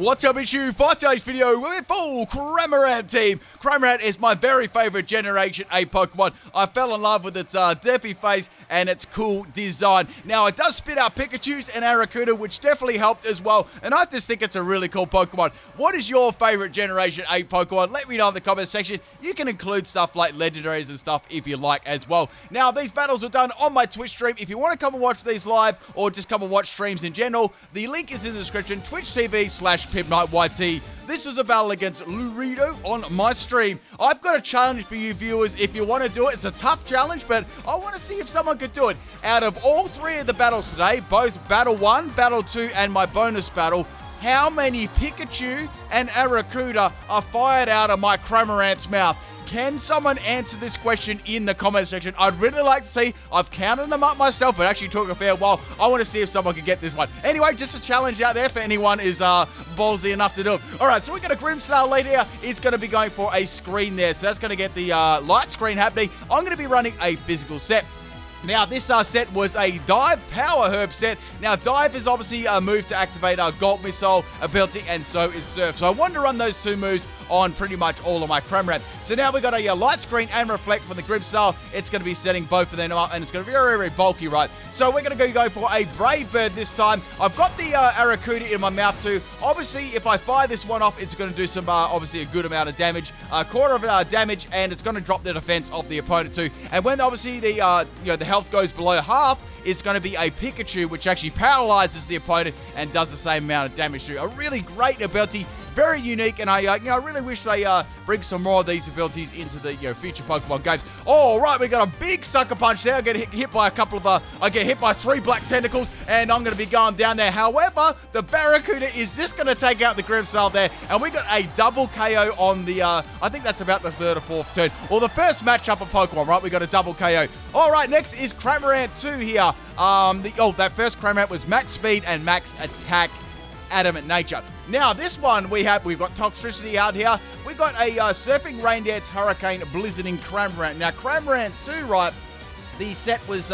What's up, it's you? For today's video, we're in full Cramorant team. Cramorant is my very favorite Generation 8 Pokemon. I fell in love with its derpy face and its cool design. Now, it does spit out Pikachus and Arrokuda, which definitely helped as well, and I just think it's a really cool Pokemon. What is your favorite Generation 8 Pokemon? Let me know in the comments section. You can include stuff like legendaries and stuff if you like as well. Now, these battles were done on my Twitch stream. If you want to come and watch these live or just come and watch streams in general, the link is in the description, twitch.tv/PIMPNITE. This was a battle against Lurido on my stream. I've got a challenge for you viewers if you want to do it. It's a tough challenge, but I want to see if someone could do it. Out of all three of the battles today, both Battle 1, Battle 2, and my bonus battle, how many Pikachu and Arrokuda are fired out of my Cramorant's mouth? Can someone answer this question in the comment section? I'd really like to see. I've counted them up myself. It actually took a fair while. I want to see if someone can get this one. Anyway, just a challenge out there for anyone who's ballsy enough to do it. All right, so we got a Grimmsnarl lead here. It's going to be going for a screen there. So that's going to get the light screen happening. I'm going to be running a physical set. Now, this set was a Dive Power Herb set. Now, Dive is obviously a move to activate our Gulp Missile ability, and so is Surf. So I wanted to run those two moves on pretty much all of my Cramorant. So now we've got a Light Screen and Reflect from the Grimmsnarl. It's going to be setting both of them up, and it's going to be very, very bulky, right? So we're going to go for a Brave Bird this time. I've got the Arrokuda in my mouth too. Obviously, if I fire this one off, it's going to do some, obviously, a good amount of damage. A quarter of damage, and it's going to drop the defense of the opponent too. And when, obviously, the the health goes below half, it's going to be a Pikachu, which actually paralyzes the opponent and does the same amount of damage too. A really great ability, very unique, and I really wish they bring some more of these abilities into the future Pokemon games. All right, we got a big sucker punch there. I get hit by a couple of I get hit by 3 black tentacles, and I'm going to be going down there. However, the Barracuda is just going to take out the Grimmsnarl there, and we got a double KO on the I think that's about the third or fourth turn, or the first matchup of Pokemon. Right, we got a double KO. All right, next is Cramorant 2 here. That first Cramorant was max speed and max attack, adamant nature. Now, this one we've got Toxtricity out here. We got a Surfing Rain Dance, Hurricane, Blizzarding Cramorant. Now, Cramorant 2, right, the set was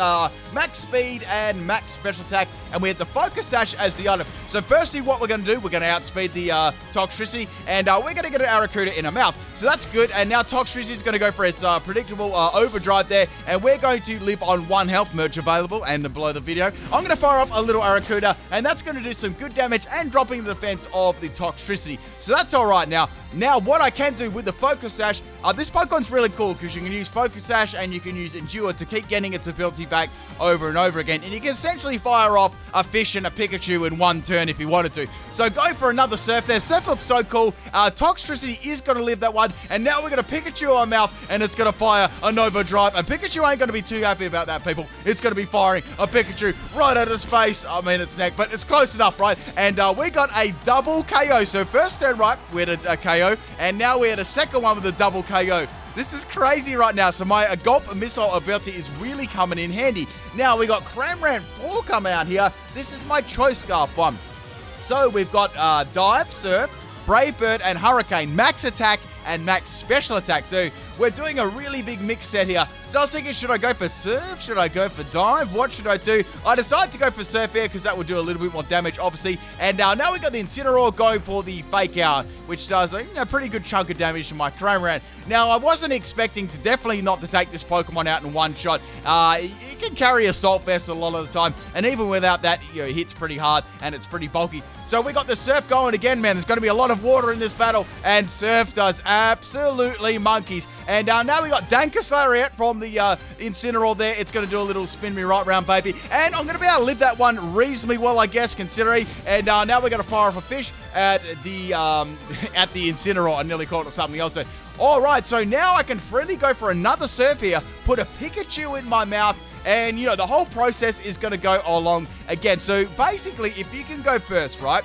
max speed and max special attack, and we had the Focus Sash as the item. So firstly, what we're going to do, we're going to outspeed the Toxtricity, and we're going to get an Arrokuda in our mouth. So that's good, and now Toxtricity is going to go for its predictable overdrive there, and we're going to live on 1 health, merch available, and below the video. I'm going to fire off a little Arrokuda, and that's going to do some good damage and dropping the defense of the Toxtricity. So that's all right now. Now, what I can do with the Focus Sash, this Pokemon's really cool because you can use Focus Sash and you can use Endure to keep getting its ability back over and over again. And you can essentially fire off a fish and a Pikachu in 1 turn if you wanted to. So go for another Surf there. Surf looks so cool. Toxtricity is going to live that one. And now we're going to Pikachu on mouth, and it's going to fire a Nova Drive. And Pikachu ain't going to be too happy about that, people. It's going to be firing a Pikachu right at its face. I mean, its neck, but it's close enough, right? And we got a double KO. So first turn, right, we had a KO. And now we had a second one with a double KO. This is crazy right now. So my Gulp Missile ability is really coming in handy. Now we got Cramorant 4 coming out here. This is my Choice Scarf one. So we've got Dive, Surf, Brave Bird, and Hurricane. Max attack and max special attack. So we're doing a really big mix set here. So I was thinking, should I go for Surf? Should I go for Dive? What should I do? I decided to go for Surf here because that would do a little bit more damage, obviously. And now we got the Incineroar going for the Fake Out, which does a pretty good chunk of damage to my Cramorant. Now, I wasn't expecting to definitely not to take this Pokemon out in one shot. You can carry Assault Vest a lot of the time, and even without that, it hits pretty hard, and it's pretty bulky. So we got the Surf going again, man. There's going to be a lot of water in this battle, and Surf does absolutely monkeys. And now we got Dankus Lariat from the Incineroar there. It's going to do a little spin me right round, baby. And I'm going to be able to live that one reasonably well, I guess, considering. And now we're going to fire off a fish at the Incineroar. I nearly called it something else there. All right, so now I can freely go for another Surf here, put a Pikachu in my mouth, and, the whole process is going to go along again. So basically, if you can go first, right,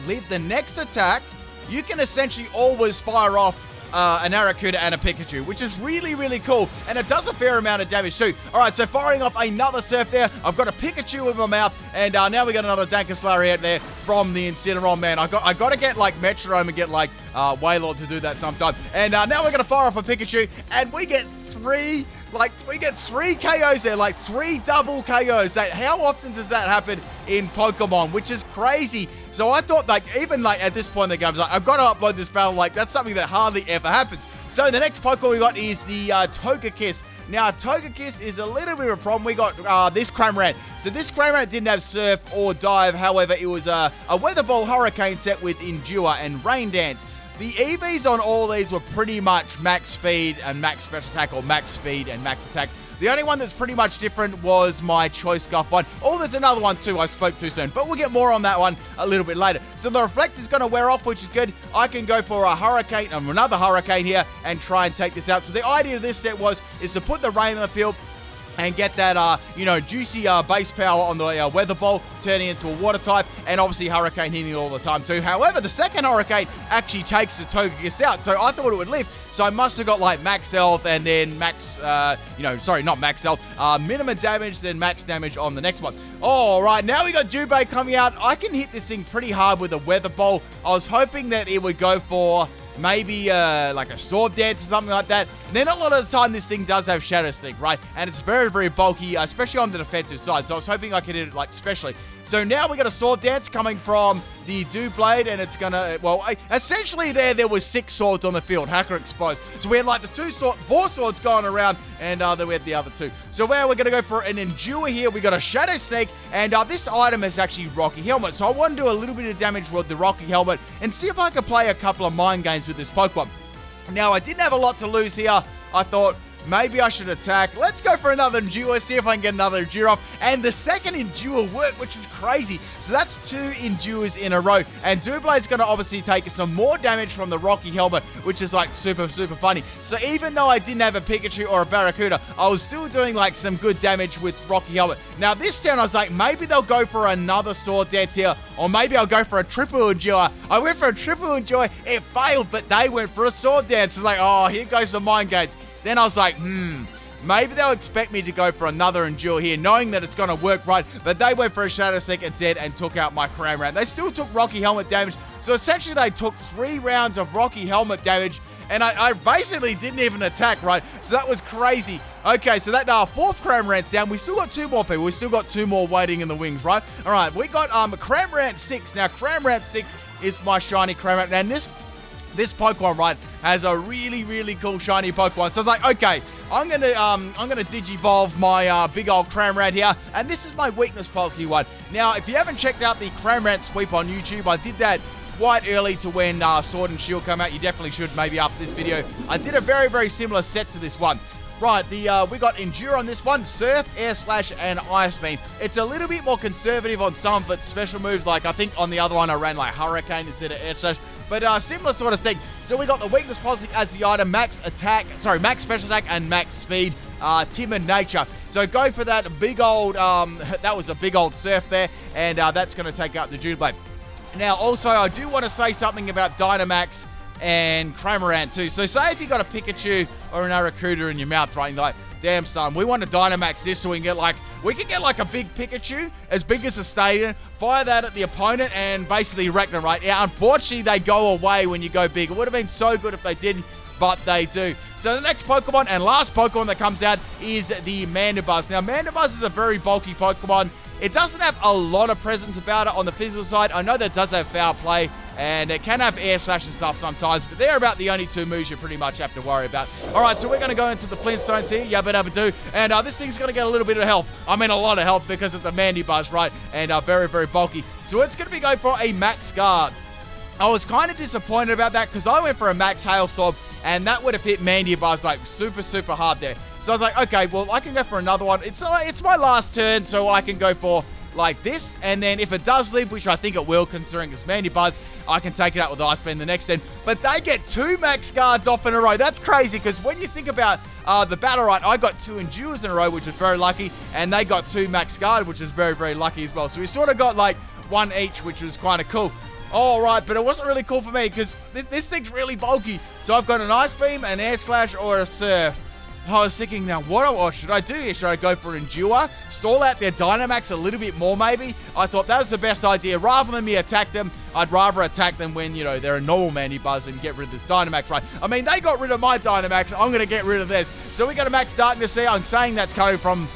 leave the next attack, you can essentially always fire off an Arrokuda and a Pikachu, which is really, really cool, and it does a fair amount of damage too. All right, so firing off another Surf there. I've got a Pikachu in my mouth, and now we got another Dankus Lariat there from the Incineroar, man. I got to get like Metronome and get like Wailord to do that sometime. And now we're gonna fire off a Pikachu, and we get 3 Like, we get 3 KOs there, like 3 double KOs. How often does that happen in Pokemon, which is crazy. So I thought, like, even like at this point in the game, I was like, I've got to upload this battle. Like, that's something that hardly ever happens. So the next Pokemon we got is the Togekiss. Now, Togekiss is a little bit of a problem. We got this Cramorant. So this Cramorant didn't have Surf or Dive. However, it was a Weather Ball Hurricane set with Endure and Rain Dance. The EVs on all these were pretty much max speed and max special attack, or max speed and max attack. The only one that's pretty much different was my Choice Scuff one. Oh, there's another one too. I spoke too soon, but we'll get more on that one a little bit later. So the Reflect is going to wear off, which is good. I can go for a Hurricane, another Hurricane here, and try and take this out. So the idea of this set is to put the Rain on the field and get that, juicy base power on the Weather Ball, turning into a Water type, and obviously Hurricane hitting it all the time too. However, the second Hurricane actually takes the Togekiss out, so I thought it would live. So I must have got like max health and then max, not max health, minimum damage, then max damage on the next one. All right, now we got Dubay coming out. I can hit this thing pretty hard with a Weather Ball. I was hoping that it would go for maybe like a Sword Dance or something like that. And then a lot of the time this thing does have Shadow Sneak, right? And it's very, very bulky, especially on the defensive side. So I was hoping I could hit it like specially. So now we got a Sword Dance coming from the Doublade, and it's gonna, essentially there was 6 swords on the field, Hacker exposed. So we had like the 4 swords going around, and then we had the other 2. So where we're gonna go for an Endure here, we got a Shadow Snake, and this item is actually Rocky Helmet. So I want to do a little bit of damage with the Rocky Helmet and see if I can play a couple of mind games with this Pokemon. Now, I didn't have a lot to lose here. I thought, maybe I should attack. Let's go for another Endure, see if I can get another Endure off. And the second Endure worked, which is crazy. So that's 2 Endures in a row. And Doublade's going to obviously take some more damage from the Rocky Helmet, which is like super, super funny. So even though I didn't have a Pikachu or a Barracuda, I was still doing like some good damage with Rocky Helmet. Now this turn I was like, maybe they'll go for another Sword Dance here, or maybe I'll go for a triple Endure. I went for a triple Endure, it failed, but they went for a Sword Dance. It's like, oh, here goes the mind games. Then I was like, maybe they'll expect me to go for another Endure here, knowing that it's going to work right. But they went for a Shadow Sneak instead and took out my Cramorant. They still took Rocky Helmet damage. So essentially they took 3 rounds of Rocky Helmet damage. And I basically didn't even attack, right? So that was crazy. Okay, so that 4th Cramorant's down. We still got 2 more people. We still got 2 more waiting in the wings, right? All right, we got Cramorant 6. Now, Cramorant 6 is my shiny Cramorant. And this Pokemon, right, has a really, really cool shiny Pokemon. So I was like, okay, I'm gonna Digivolve my big old Cramorant here, and this is my weakness policy one. Now, if you haven't checked out the Cramorant sweep on YouTube, I did that quite early to when Sword and Shield come out. You definitely should, maybe after this video. I did a very, very similar set to this one. Right, we got Endure on this one, Surf, Air Slash, and Ice Beam. It's a little bit more conservative on some of its special moves. Like, I think on the other one I ran like Hurricane instead of Air Slash. But similar sort of thing. So we got the weakness policy as the item, max special attack, and max speed, timid nature. So go for that big old, that was a big old Surf there, and that's going to take out the Doublade. Now, also, I do want to say something about Dynamax and Cramorant too. So say if you got a Pikachu or an Arrokuda in your mouth, right, and you're like, damn son, we want to Dynamax this so we can get like a big Pikachu, as big as a stadium, fire that at the opponent and basically wreck them, right? Yeah, unfortunately, they go away when you go big. It would have been so good if they didn't, but they do. So the next Pokemon and last Pokemon that comes out is the Mandibuzz. Now, Mandibuzz is a very bulky Pokemon. It doesn't have a lot of presence about it on the physical side. I know that it does have Foul Play, and it can have Air Slash and stuff sometimes, but they're about the only 2 moves you pretty much have to worry about. All right, so we're going to go into the Flintstones here, yabba dabba do, and this thing's going to get a little bit of health. I mean, a lot of health because it's a Mandibuzz, right, and very, very bulky. So it's going to be going for a Max Guard. I was kind of disappointed about that because I went for a Max Hailstorm, and that would have hit Mandibuzz like super, super hard there. So I was like, okay, well, I can go for another one. It's my last turn, so I can go for like this, and then if it does live, which I think it will, considering it's Mandibuzz, I can take it out with Ice Beam the next turn. But they get 2 Max Guards off in a row. That's crazy, because when you think about the battle, right, I got 2 Endures in a row, which was very lucky, and they got 2 Max Guard, which is very, very lucky as well. So we sort of got like 1 each, which was kind of cool. All right, but it wasn't really cool for me because this thing's really bulky. So I've got an Ice Beam, an Air Slash, or a Surf. I was thinking, now what should I do here? Should I go for Endure? Stall out their Dynamax a little bit more, maybe? I thought that was the best idea. Rather than me attack them, I'd rather attack them when, they're a normal Mandibuzz and get rid of this Dynamax, right? I mean, they got rid of my Dynamax. I'm going to get rid of theirs. So we got a Max Darkness here. I'm saying that's coming from...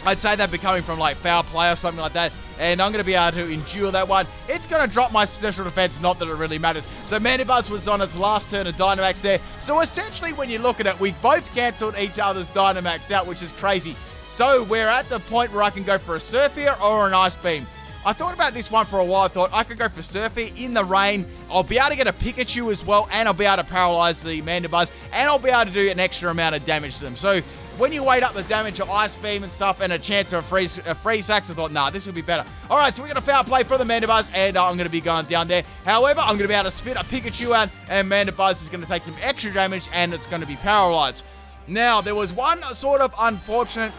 I'd say that'd be coming from like Foul Play or something like that. and I'm going to be able to endure that one. It's going to drop my special defense, not that it really matters. So Mandibuzz was on its last turn of Dynamax there. So essentially, when you look at it, we both cancelled each other's Dynamax out, which is crazy. So we're at the point where I can go for a Surf here or an Ice Beam. I thought about this one for a while. I thought I could go for Surfy in the rain. I'll be able to get a Pikachu as well, and I'll be able to paralyze the Mandibuzz, and I'll be able to do an extra amount of damage to them. So when you weight up the damage of Ice Beam and stuff and a chance of a Freeze Sax, I thought, nah, this would be better. All right, so we're going to foul play for the Mandibuzz, and I'm going to be going down there. However, I'm going to be able to spit a Pikachu out, and Mandibuzz is going to take some extra damage, and it's going to be paralyzed. Now, there was one sort of unfortunate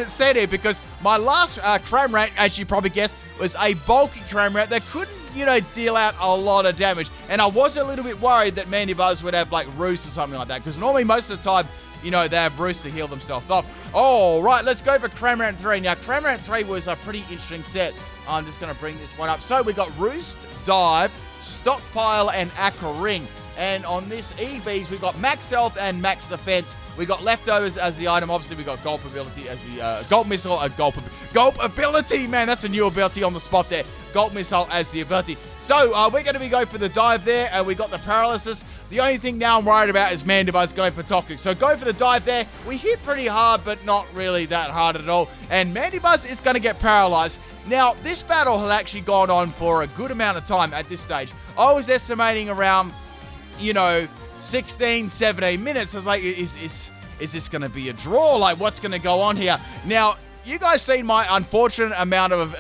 set here, because my last Cramorant, as you probably guessed, was a bulky Cramorant that couldn't, deal out a lot of damage. And I was a little bit worried that Mandibuzz would have, like, Roost or something like that, because normally most of the time, they have Roost to heal themselves off. All right, let's go for Cramorant 3. Now, Cramorant 3 was a pretty interesting set. I'm just going to bring this one up. So we got Roost, Dive, Stockpile, and Aqua Ring. And on this EVs, we've got max health and max defense. We got leftovers as the item. Obviously, we got Gulp ability as the Gulp Missile. Gulp ability, man, that's a new ability on the spot there. Gulp Missile as the ability. So we're going to be going for the dive there, and we got the paralysis. The only thing now I'm worried about is Mandibuzz going for Toxic. So go for the dive there. We hit pretty hard, but not really that hard at all. And Mandibuzz is going to get paralyzed. Now, this battle had actually gone on for a good amount of time at this stage. I was estimating around 16, 17 minutes. I was like, is this going to be a draw? Like, what's going to go on here? Now, you guys seen my unfortunate amount of,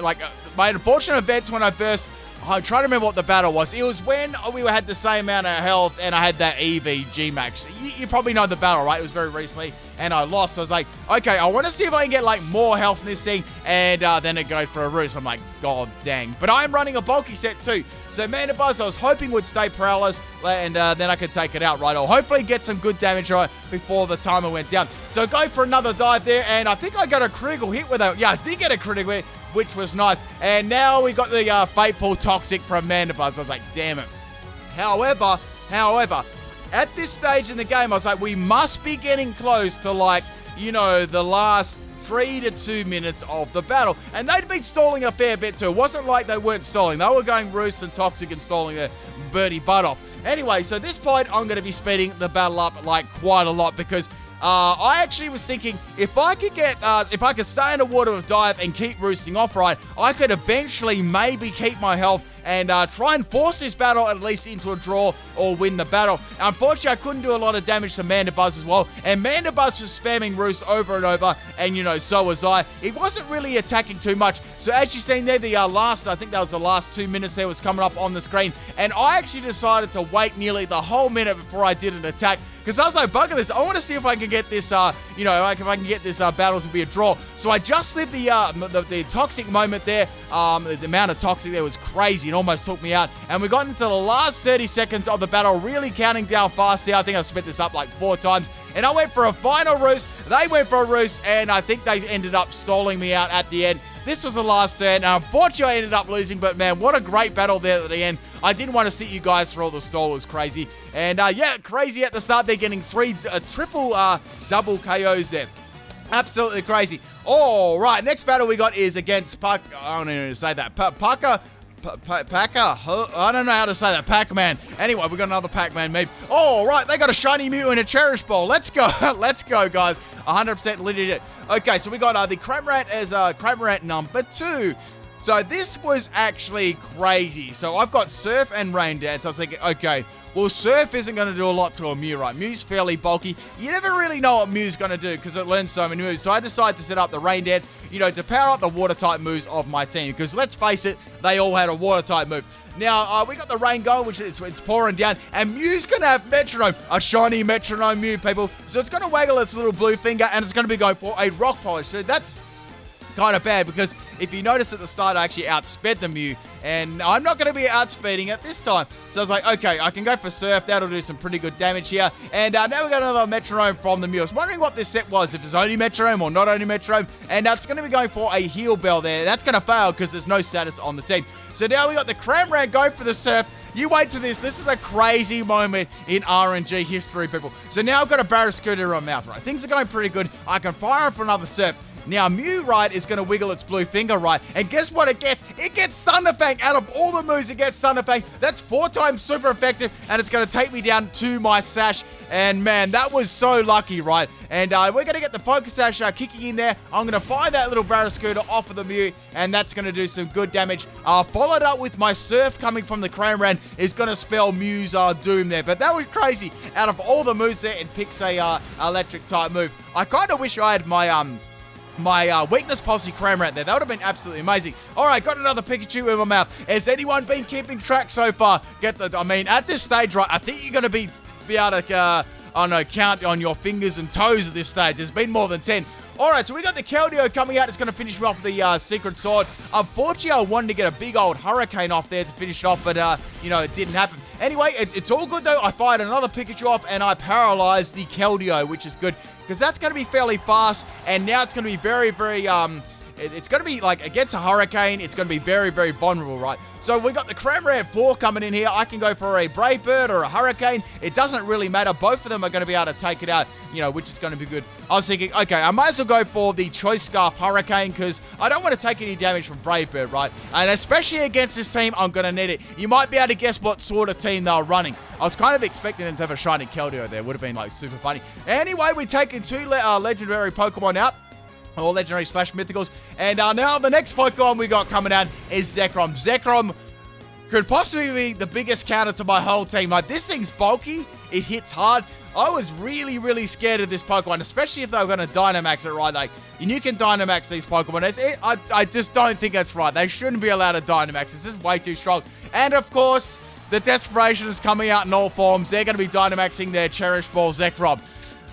my unfortunate events when I first... I'm trying to remember what the battle was. It was when we had the same amount of health and I had that EV G-Max. You probably know the battle, right? It was very recently and I lost. So I was like, okay, I want to see if I can get more health in this thing, and then it goes for a roost. I'm like, god dang. But I'm running a bulky set too. So Mandibuzz, I was hoping would stay paralyzed, and then I could take it out right, or hopefully get some good damage right before the timer went down. So go for another dive there, and I think I got a critical hit with it. Yeah, I did get a critical hit, which was nice. And now we got the Fateful Toxic from Mandibuzz. I was like, damn it. However, at this stage in the game, I was like, we must be getting close to, the last 3 to 2 minutes of the battle. And they'd been stalling a fair bit too. It wasn't like they weren't stalling. They were going Roost and Toxic and stalling their birdie butt off. Anyway, so at this point, I'm going to be speeding the battle up quite a lot, because I actually was thinking if I could stay underwater with dive and keep roosting off right, I could eventually maybe keep my health and try and force this battle at least into a draw or win the battle. Unfortunately, I couldn't do a lot of damage to Mandibuzz as well, and Mandibuzz was spamming Roost over and over, and so was I. It wasn't really attacking too much. So as you've seen there, I think that was the last 2 minutes there was coming up on the screen, and I actually decided to wait nearly the whole minute before I did an attack, because I was like, bugger this, I want to see if I can get this, if I can get this battle to be a draw. So I just lived the toxic moment there. The amount of toxic there was crazy and almost took me out. And we got into the last 30 seconds of the battle, really counting down fast there. I think I sped this up 4 times. And I went for a final roost. They went for a roost, and I think they ended up stalling me out at the end. This was the last turn. Unfortunately, I ended up losing, but man, what a great battle there at the end. I didn't want to sit you guys for all the stall. It was crazy. And crazy at the start. They're getting triple double KOs there. Absolutely crazy. All right, next battle we got is against I don't even know how to say that. Packer. I don't know how to say that. Pac-Man. Anyway, we got another Pac-Man meme. All right, they got a shiny Mew and a Cherish Ball. Let's go. Let's go, guys. 100% legit. Okay, so we got the Cramorant as Cramorant number 2. So this was actually crazy. So I've got Surf and Rain Dance. I was thinking, okay, well, Surf isn't going to do a lot to a Mew, right? Mew's fairly bulky. You never really know what Mew's going to do because it learns so many moves. So I decided to set up the Rain Dance, to power up the water-type moves of my team. Because let's face it, they all had a water-type move. Now, we got the rain going, which it's pouring down. And Mew's going to have Metronome, a shiny Metronome Mew, people. So it's going to waggle its little blue finger, and it's going to be going for a Rock Polish. So that's kind of bad, because if you notice at the start, I actually outsped the Mew, and I'm not going to be outspeeding it this time. So I was like, okay, I can go for Surf. That'll do some pretty good damage here. And now we got another Metronome from the Mew. I was wondering what this set was, if it's only Metronome or not only Metronome. And it's going to be going for a Heal Bell there. That's going to fail because there's no status on the team. So now we got the Cramorant going for the Surf. You wait to this. This is a crazy moment in RNG history, people. So now I've got a Barraskewda on mouth, right? Things are going pretty good. I can fire up for another Surf. Now, Mew, right, is going to wiggle its blue finger, right? And guess what it gets? It gets Thunder Fang. Out of all the moves, it gets Thunder Fang. That's 4 times super effective, and it's going to take me down to my Sash. And, man, that was so lucky, right? And we're going to get the Focus Sash kicking in there. I'm going to fire that little Barraskewda off of the Mew, and that's going to do some good damage. Followed up with my Surf coming from the Cramorant is going to spell Mew's doom there. But that was crazy. Out of all the moves there, it picks a electric-type move. I kind of wish I had my weakness policy Cramorant there. That would have been absolutely amazing. All right, got another Pikachu in my mouth. Has anyone been keeping track so far? At this stage, right, I think you're going to be able to, count on your fingers and toes at this stage. There's been more than 10. All right, so we got the Keldeo coming out. It's going to finish me off with the Secret Sword. Unfortunately, I wanted to get a big old Hurricane off there to finish it off, but, it didn't happen. Anyway, it's all good, though. I fired another Pikachu off, and I paralyzed the Keldeo, which is good, because that's going to be fairly fast, and now it's going to be very, very, it's going to be, like, against a Hurricane, it's going to be very, very vulnerable, right? So we got the Cramorant 4 coming in here. I can go for a Brave Bird or a Hurricane. It doesn't really matter. Both of them are going to be able to take it out, which is going to be good. I was thinking, okay, I might as well go for the Choice Scarf Hurricane because I don't want to take any damage from Brave Bird, right? And especially against this team, I'm going to need it. You might be able to guess what sort of team they're running. I was kind of expecting them to have a shiny Keldeo there. Would have been, like, super funny. Anyway, we're taking 2 legendary Pokemon out. Or legendary / mythicals. And now the next Pokemon we got coming out is Zekrom. Zekrom could possibly be the biggest counter to my whole team. Like, this thing's bulky. It hits hard. I was really, really scared of this Pokemon, especially if they were going to Dynamax it, right? Like, you can Dynamax these Pokemon. I just don't think that's right. They shouldn't be allowed to Dynamax. It's just way too strong. And, of course, the Desperation is coming out in all forms. They're going to be Dynamaxing their Cherish Ball Zekrom.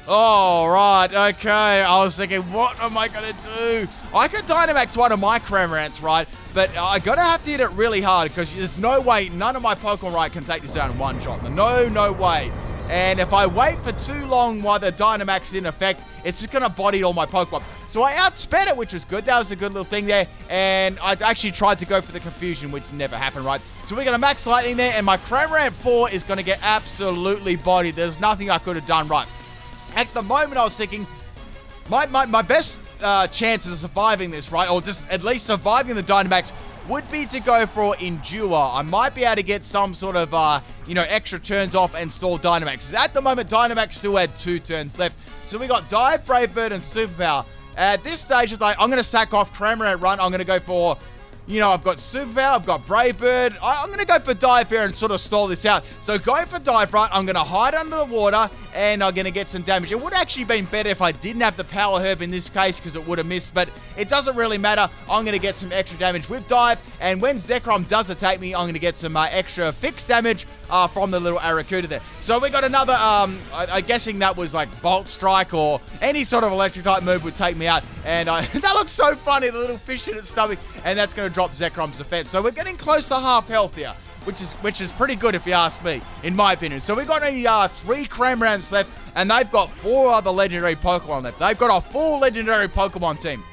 Oh, right, okay. I was thinking, what am I going to do? I could Dynamax one of my Cramorants, right? But I gotta have to hit it really hard because there's no way none of my Pokemon, right, can take this out in one shot. No way. And if I wait for too long while the Dynamax is in effect, it's just going to body all my Pokemon. So I outsped it, which was good. That was a good little thing there. And I actually tried to go for the Confusion, which never happened, right? So we're going to Max Lightning there, and my Cramorant 4 is going to get absolutely bodied. There's nothing I could have done right. At the moment, I was thinking, my best chances of surviving this, right, or just at least surviving the Dynamax, would be to go for Endure. I might be able to get some sort of, extra turns off and stall Dynamax. At the moment, Dynamax still had 2 turns left. So we got Dive, Brave Bird, and Superpower. At this stage, it's like, I'm going to sack off Cramorant Run. I'm going to go for... I've got Superpower, I've got Brave Bird. I'm going to go for Dive here and sort of stall this out. So going for Dive, right, I'm going to hide under the water and I'm going to get some damage. It would actually have been better if I didn't have the Power Herb in this case because it would have missed, but it doesn't really matter. I'm going to get some extra damage with Dive, and when Zekrom does attack me, I'm going to get some extra fixed damage from the little Arrokuda there. So we got another, I'm guessing that was like Bolt Strike or any sort of electric type move would take me out, and that looks so funny, the little fish in its stomach, and that's going to drop Zekrom's defense. So we're getting close to half health here, which is pretty good if you ask me, in my opinion. So we've got only 3 Cramorants left, and they've got 4 other legendary Pokemon left. They've got a full legendary Pokemon team.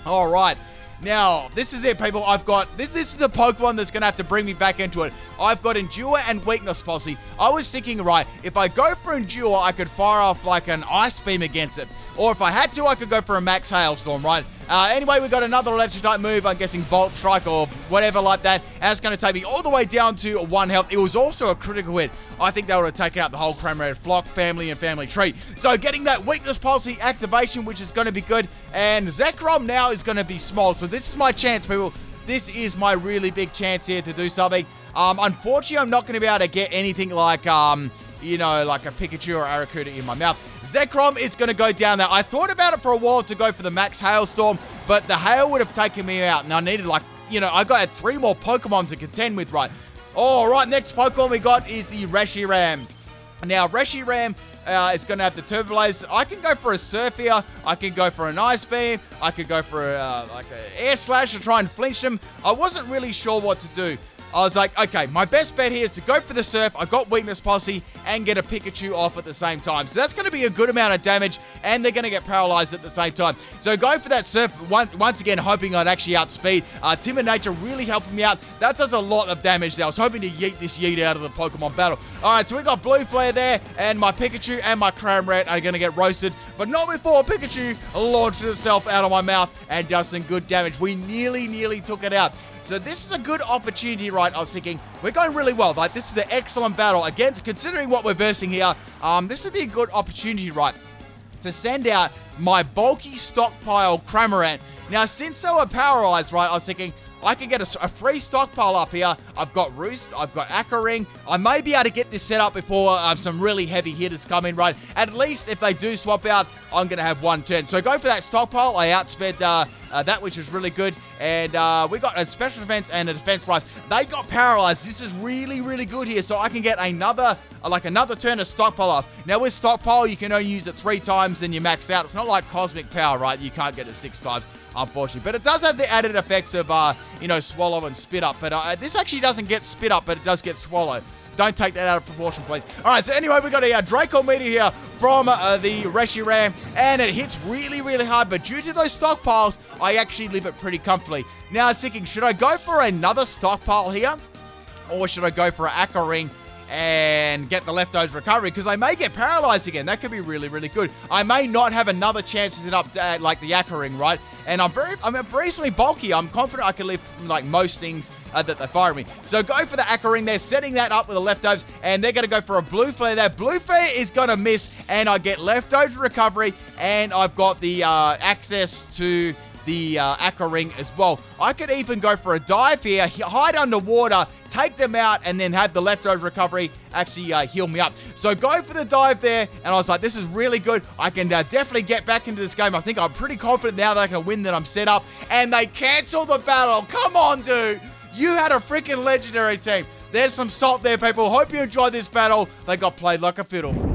All right. Now, this is it, people. I've got... This is the Pokemon that's going to have to bring me back into it. I've got Endure and Weakness Policy. I was thinking, right, if I go for Endure, I could fire off, like, an Ice Beam against it. Or if I had to, I could go for a Max Hailstorm, right? Anyway, we got another electric type move. I'm guessing Bolt Strike or whatever like that. And it's going to take me all the way down to 1 health. It was also a critical hit. I think that would have taken out the whole Cramorant flock, family, and family tree. So getting that Weakness Policy activation, which is going to be good. And Zekrom now is going to be small. So this is my chance, people. This is my really big chance here to do something. Unfortunately, I'm not going to be able to get anything like... like a Pikachu or Arrokuda in my mouth. Zekrom is going to go down there. I thought about it for a while to go for the Max Hailstorm, but the hail would have taken me out, and I needed, I got 3 more Pokemon to contend with, right? All right, next Pokemon we got is the Reshiram. Now, Reshiram is going to have the Turbo Blaze. I can go for a Surf here. I can go for an Ice Beam. I could go for an Air Slash to try and flinch them. I wasn't really sure what to do. I was like, okay, my best bet here is to go for the Surf. I got Weakness Posse and get a Pikachu off at the same time. So that's going to be a good amount of damage, and they're going to get paralyzed at the same time. So going for that Surf, once again, hoping I'd actually outspeed. Timid Nature really helping me out. That does a lot of damage there. I was hoping to yeet this Yeet out of the Pokemon battle. Alright, so we got Blue Flare there, and my Pikachu and my Cramorant are going to get roasted, but not before Pikachu launches itself out of my mouth and does some good damage. We nearly took it out. So this is a good opportunity, right? I was thinking, we're going really well. Like, this is an excellent battle. Again, considering what we're versing here, this would be a good opportunity, right, to send out my bulky stockpile Cramorant. Now, since they were paralyzed, right, I was thinking, I can get a free stockpile up here. I've got Roost, I've got Aqua Ring. I may be able to get this set up before some really heavy hitters come in, right? At least if they do swap out, I'm going to have one turn. So go for that stockpile. I outsped that, which is really good. And we got a special defense and a defense rise. They got paralyzed. This is really good here. So I can get another turn of stockpile off. Now with stockpile, you can only use it 3 times, then you max out. It's not like Cosmic Power, right? You can't get it 6 times, unfortunately. But it does have the added effects of, swallow and spit up. But this actually doesn't get spit up, but it does get swallow. Don't take that out of proportion, please. All right, so anyway, we got a Draco meter here from the Reshiram, and it hits really hard, but due to those stockpiles, I actually live it pretty comfortably. Now, I was thinking, should I go for another stockpile here, or should I go for an Aqua Ring and get the leftovers recovery? Because I may get paralyzed again. That could be really good. I may not have another chance to set up like the Aqua Ring, right? And I'm reasonably bulky. I'm confident I can live from like most things that they fire me. So go for the Aqua Ring. They're setting that up with the leftovers, and they're going to go for a Blue Flare there. Blue Flare is going to miss, and I get leftovers recovery, and I've got the access to the Aqua Ring as well. I could even go for a dive here, hide underwater, take them out, and then have the leftover recovery actually heal me up. So go for the dive there, and I was like, this is really good. I can definitely get back into this game. I think I'm pretty confident now that I can win, that I'm set up. And they cancel the battle. Come on, dude. You had a freaking legendary team. There's some salt there, people. Hope you enjoyed this battle. They got played like a fiddle.